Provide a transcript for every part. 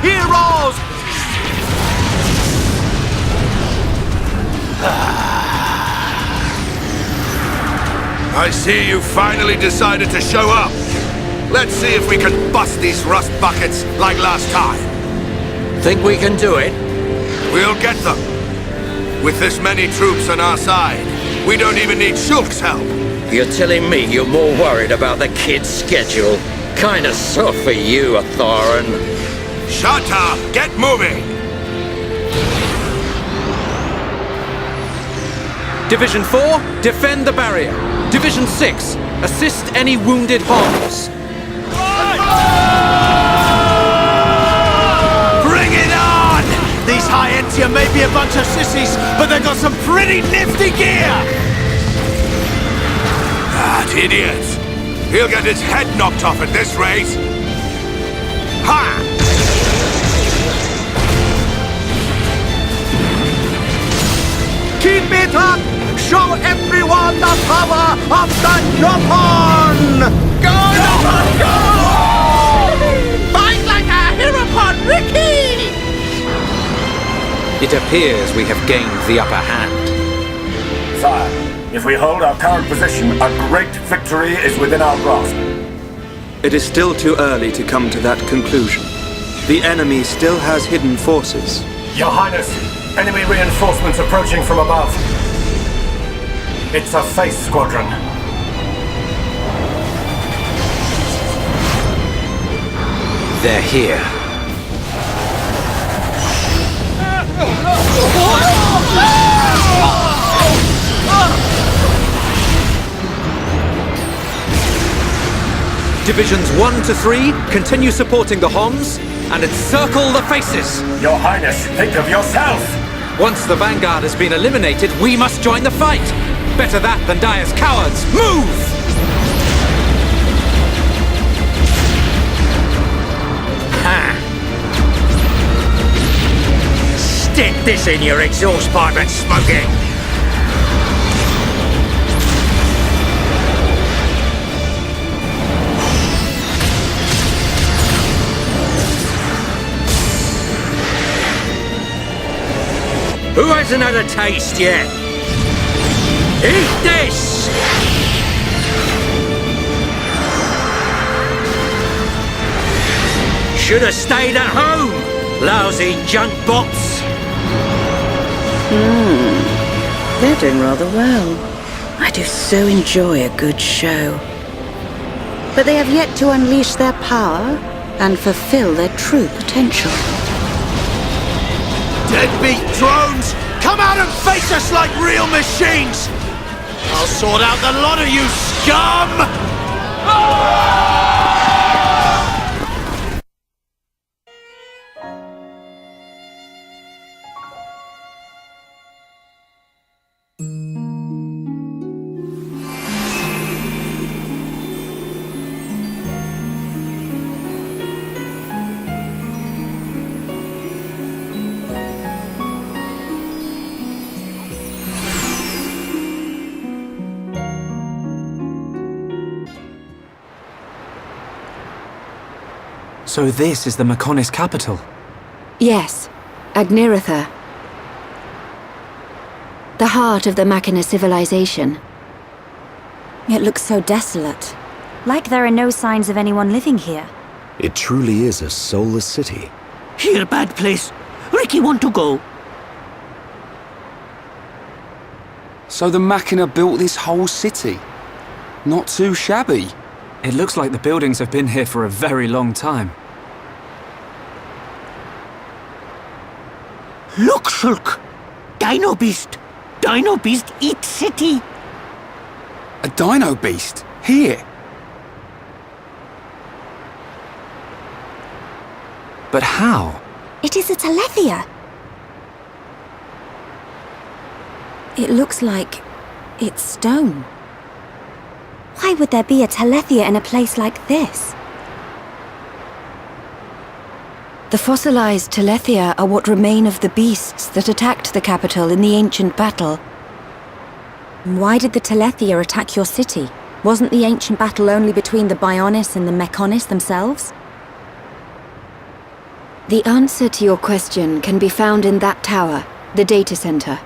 heroes! I see you finally decided to show up. Let's see if we can bust these rust buckets like last time. Think we can do it? We'll get them. With this many troops on our side, we don't even need Shulk's help. You're telling me you're more worried about the kid's schedule? Kinda soft for you, Thorin. Shut up! Get moving! Division 4, defend the barrier. Division 6, assist any wounded Homs. Bring it on! These High-Entia may be a bunch of sissies, but they've got some pretty nifty gear! That idiot! He'll get his head knocked off at this rate! Ha! Keep it up! Show everyone the power of the Yopon! Go, Yopon, go! Fight like a Herapon, Ricky! It appears we have gained the upper hand. Sire, if we hold our current position, a great victory is within our grasp. It is still too early to come to that conclusion. The enemy still has hidden forces. Your Highness, enemy reinforcements approaching from above. It's a face squadron. They're here. Divisions 1 to 3, continue supporting the Homs, and encircle the faces! Your Highness, think of yourself! Once the Vanguard has been eliminated, we must join the fight! Better that than die as cowards! Move! Ha! Stick this in your exhaust pipe and smoke it! Who hasn't had a taste yet? Eat this! Should have stayed at home, lousy junk bots. They're doing rather well. I do so enjoy a good show. But they have yet to unleash their power and fulfill their true potential. Deadbeat drones! Come out and face us like real machines! I'll sort out the lot of you, scum! So this is the Mechonis capital? Yes, Agniratha. The heart of the Machina civilization. It looks so desolate. Like there are no signs of anyone living here. It truly is a soulless city. Here, bad place. Ricky want to go. So the Machina built this whole city? Not too shabby. It looks like the buildings have been here for a very long time. Look, Shulk! Dino Beast! Dino Beast eat city! A dino beast? Here? But how? It is a Telethia. It looks like it's stone. Why would there be a Telethia in a place like this? The fossilized Telethia are what remain of the beasts that attacked the capital in the ancient battle. Why did the Telethia attack your city? Wasn't the ancient battle only between the Bionis and the Mechonis themselves? The answer to your question can be found in that tower, the data center.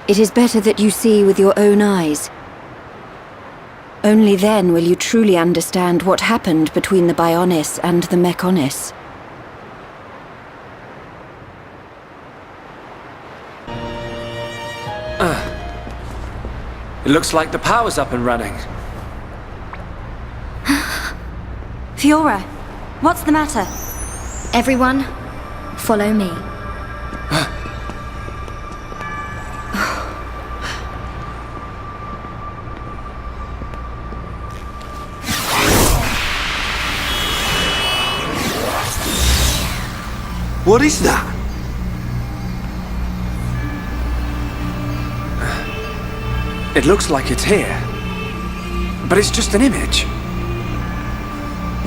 It is better that you see with your own eyes. Only then will you truly understand what happened between the Bionis and the Mechonis. It looks like the power's up and running. Fiora, what's the matter? Everyone, follow me. What is that? It looks like it's here. But it's just an image.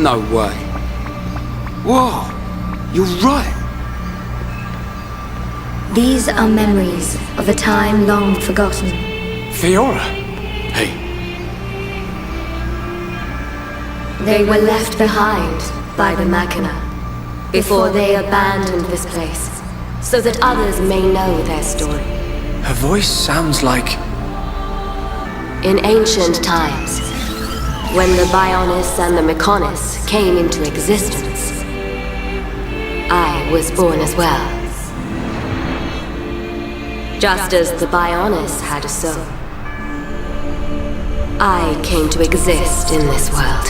No way. Whoa! You're right! These are memories of a time long forgotten. Fiora! Hey. They were left behind by the Machina before they abandoned this place, so that others may know their story. Her voice sounds like... In ancient times, when the Bionis and the Mechonis came into existence, I was born as well. Just as the Bionis had a soul, I came to exist in this world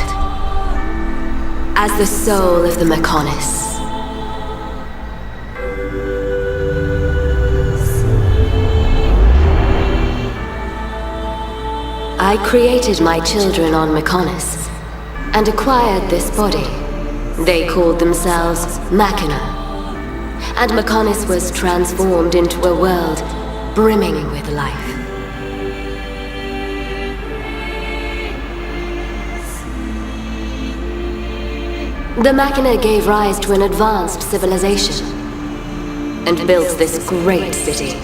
as the soul of the Mechonis. I created my children on Mechonis and acquired this body. They called themselves Machina, and Mechonis was transformed into a world brimming with life. The Machina gave rise to an advanced civilization and built this great city.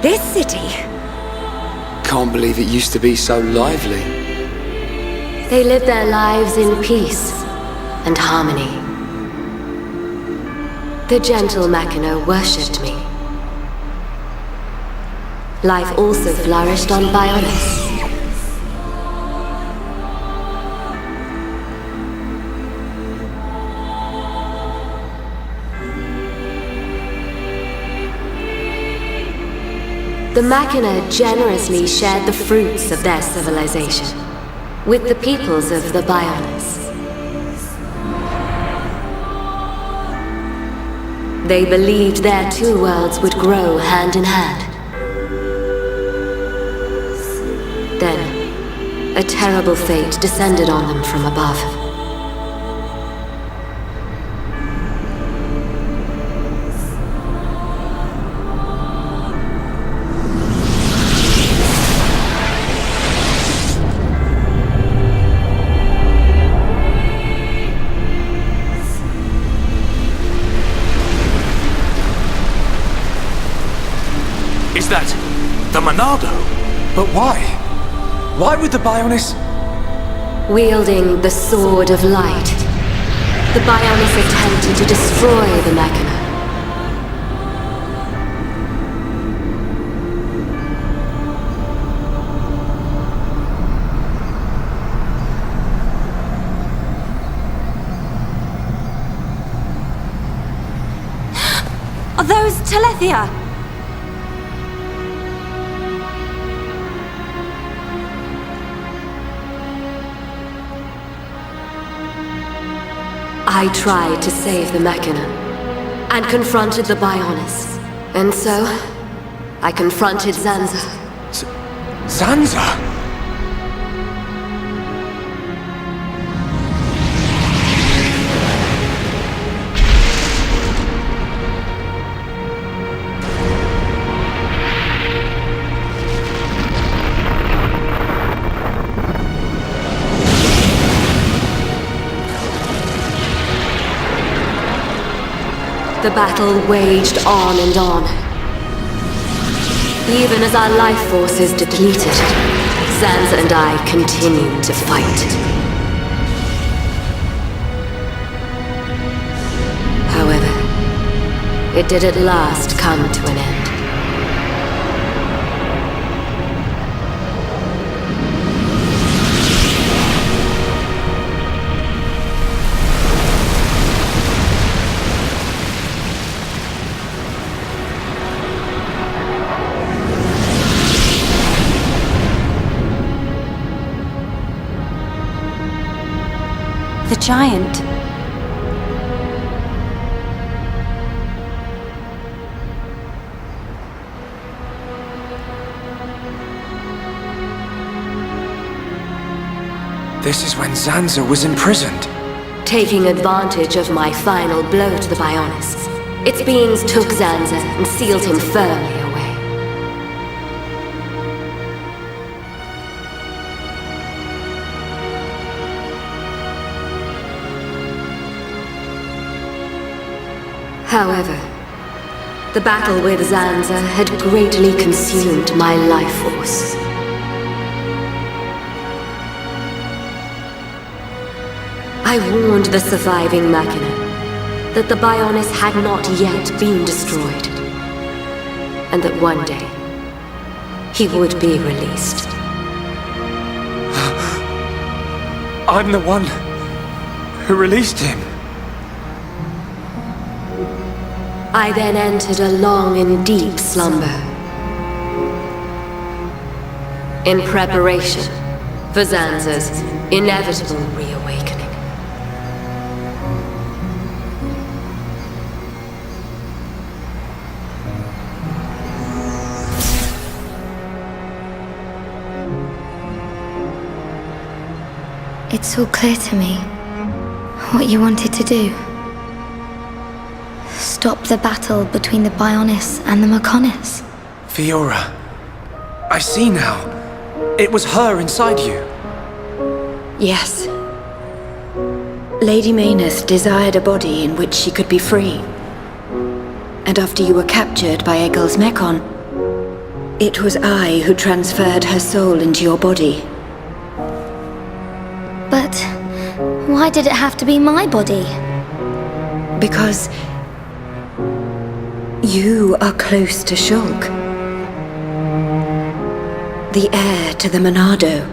This city? Can't believe it used to be so lively. They lived their lives in peace and harmony. The gentle Machina worshipped me. Life also flourished on Bionis. The Machina generously shared the fruits of their civilization with the peoples of the Bionis. They believed their two worlds would grow hand in hand. Then, a terrible fate descended on them from above. Is that the Monado? But why? Why would the Bionis... Wielding the Sword of Light, the Bionis attempted to destroy the Machina. Are those Telethia? I tried to save the Machina, and confronted the Bionis. And so, I confronted Zanza. Zanza? The battle waged on and on. Even as our life forces depleted, Zanza and I continued to fight. it did at last come to an end. The giant. This is when Zanza was imprisoned. Taking advantage of my final blow to the Bionis, its beings took Zanza and sealed him firmly away. However, the battle with Zanza had greatly consumed my life force. I warned the surviving Machina that the Bionis had not yet been destroyed, and that one day he would be released. I'm the one who released him. I then entered a long and deep slumber, in preparation for Zanza's inevitable reawakening. It's all clear to me what you wanted to do. Stop the battle between the Bionis and the Mechonis. Fiora, I see now. It was her inside you. Yes. Lady Mechonis desired a body in which she could be free. And after you were captured by Egil's Mechon, it was I who transferred her soul into your body. But why did it have to be my body? Because you are close to Shulk, the heir to the Monado.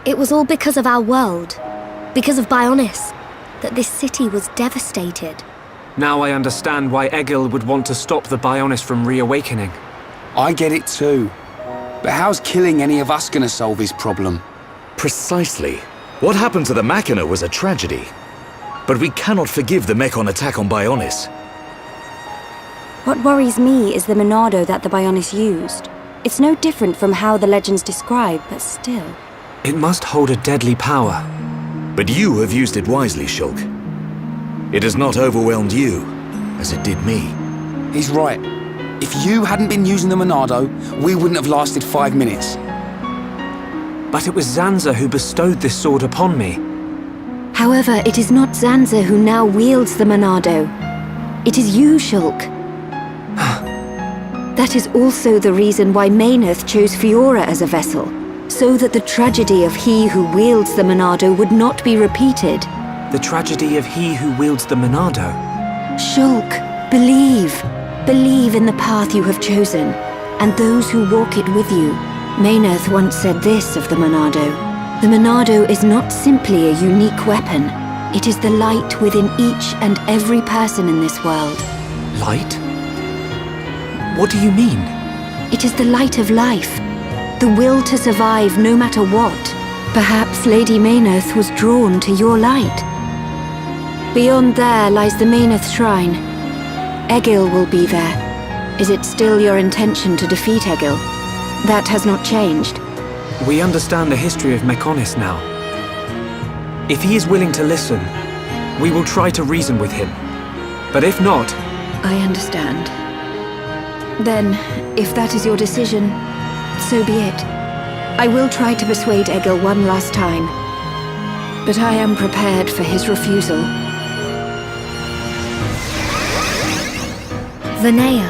It was all because of our world, because of Bionis, that this city was devastated. Now I understand why Egil would want to stop the Bionis from reawakening. I get it too. But how's killing any of us gonna solve his problem? Precisely. What happened to the Machina was a tragedy. But we cannot forgive the Mechon attack on Bionis. What worries me is the Monado that the Bionis used. It's no different from how the legends describe, but still. It must hold a deadly power. But you have used it wisely, Shulk. It has not overwhelmed you, as it did me. He's right. If you hadn't been using the Monado, we wouldn't have lasted 5 minutes. But it was Zanza who bestowed this sword upon me. However, it is not Zanza who now wields the Monado. It is you, Shulk. That is also the reason why Mechonis chose Fiora as a vessel, so that the tragedy of he who wields the Monado would not be repeated. The tragedy of he who wields the Monado. Shulk, believe. Believe in the path you have chosen, and those who walk it with you. Mechonis once said this of the Monado. The Monado is not simply a unique weapon. It is the light within each and every person in this world. Light? What do you mean? It is the light of life. The will to survive no matter what. Perhaps Lady Mechonis was drawn to your light. Beyond there lies the Mechonis Shrine. Egil will be there. Is it still your intention to defeat Egil? That has not changed. We understand the history of Mechonis now. If he is willing to listen, we will try to reason with him. But if not... I understand. Then, if that is your decision, so be it. I will try to persuade Egil one last time. But I am prepared for his refusal. Vanea.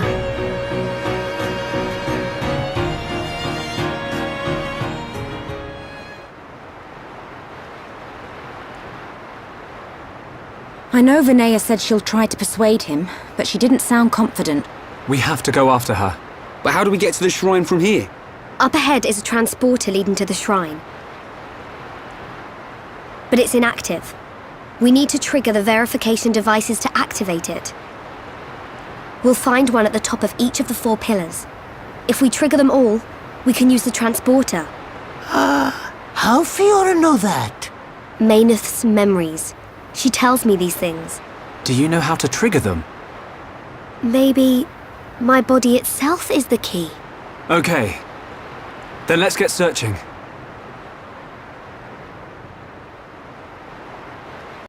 I know Vinaya said she'll try to persuade him, but she didn't sound confident. We have to go after her. But how do we get to the shrine from here? Up ahead is a transporter leading to the shrine. But it's inactive. We need to trigger the verification devices to activate it. We'll find one at the top of each of the 4 pillars. If we trigger them all, we can use the transporter. How Fiora know that? Mayneth's memories. She tells me these things. Do you know how to trigger them? Maybe my body itself is the key. Okay. Then let's get searching.